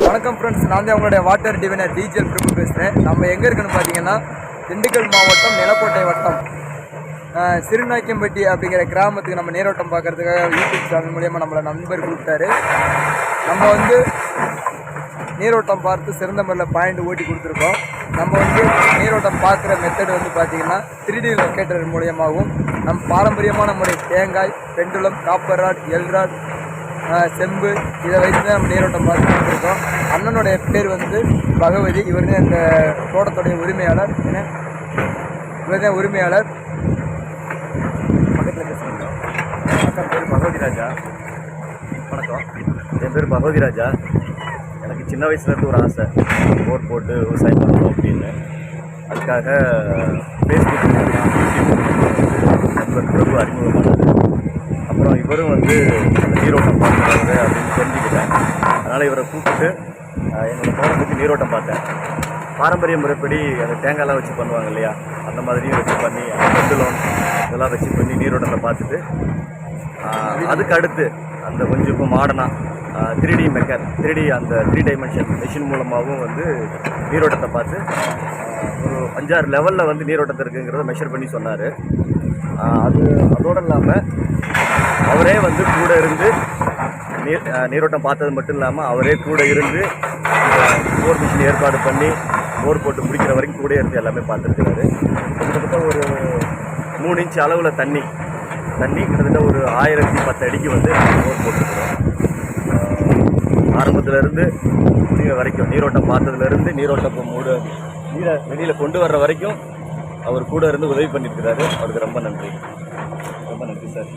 வணக்கம் ஃப்ரெண்ட்ஸ், நான் தான் உங்களுடைய வாட்டர் டிவைனர் டிஜிஎல் பிரபு பேசுகிறேன். நம்ம எங்கே இருக்குன்னு பார்த்தீங்கன்னா திண்டுக்கல் மாவட்டம் நிலக்கோட்டை வட்டம் சிறுநாய்க்கம்பட்டி அப்படிங்கிற கிராமத்துக்கு நம்ம நீரோட்டம் பார்க்குறதுக்காக யூடியூப் சேனல் மூலியமாக நம்மளை நண்பர் கூப்பிட்டாரு. நம்ம வந்து நீரோட்டம் பார்த்து சிறந்த முறையில் பாயிண்ட் ஓட்டி கொடுத்துருக்கோம். நம்ம வந்து நீரோட்டம் பார்க்குற மெத்தட் வந்து பார்த்திங்கன்னா 3D லொக்கேட்டர் மூலியமாகவும் நம்ம பாரம்பரியமான முறை தேங்காய், pendulum, copper rod, L rod, செம்பு இதை வைத்து தான் நம்ம நீரோட்டம் பார்த்து கொடுத்துருக்கோம். அண்ணனுடைய பேர் வந்து பகவதி. இவர் தான் இந்த தோட்டத்துடைய உரிமையாளர். இவர் தான் உரிமையாளர். பக்கத்தில் பேசுகிறீங்க. வணக்கம், பேர் பகவதி ராஜா. வணக்கம், என் பேர் பகவதி ராஜா. எனக்கு சின்ன வயசுலேருந்து ஒரு ஆசை, போர் போட்டு விவசாயம் பண்ணணும் அப்படின்னு. அதுக்காக ஃபேஸ்புக் நண்பர் பிரபு அறிமுகமானது. அப்புறம் இவரும் வந்து நீரோட்டம் பார்க்குறாரு அப்படின்னு தெரிஞ்சுக்கிட்டேன். அதனால் இவரை கூப்பிட்டு என்னோடய தோட்டத்துக்கு நீரோட்டம் பார்த்தேன். பாரம்பரிய முறைப்படி அந்த தேங்காய்லாம் வச்சு பண்ணுவாங்க இல்லையா, அந்த மாதிரியும் வச்சு பண்ணி பெண்டுலம் இதெல்லாம் வச்சு பண்ணி நீரோட்டத்தை பார்த்துட்டு அதுக்கு அடுத்து அந்த கொஞ்சம் இப்போ மாடர்னாக 3D மெக்கர் 3D அந்த 3 டைமென்ஷன் மெஷின் மூலமாகவும் வந்து நீரோட்டத்தை பார்த்து ஒரு 5-6 லெவலில் வந்து நீரோட்டத்தை இருக்குங்கிறத மெஷர் பண்ணி சொன்னார். அதோடு இல்லாமல் அவரே வந்து கூட இருந்து நீரோட்டம் பார்த்தது மட்டும் இல்லாமல் அவரே கூட இருந்து போர் மிஷின் ஏற்பாடு பண்ணி போர் போட்டு முடிக்கிற வரைக்கும் கூட இருந்து எல்லாமே பார்த்துருக்கிறாரு. கிட்டத்தட்ட ஒரு 3 இன்ச் அளவில் தண்ணி கிட்டத்தட்ட ஒரு 1010 அடிக்கு வந்து போர் போட்டுருக்குறோம். ஆரம்பத்திலேருந்து முடிகிற வரைக்கும் நீரோட்டம் பார்த்ததுலேருந்து நீரோட்டப்போ நீரை வெளியில் கொண்டு வர்ற வரைக்கும் அவர் கூட இருந்து உதவி பண்ணியிருக்கிறாரு. அவருக்கு ரொம்ப நன்றி சார்.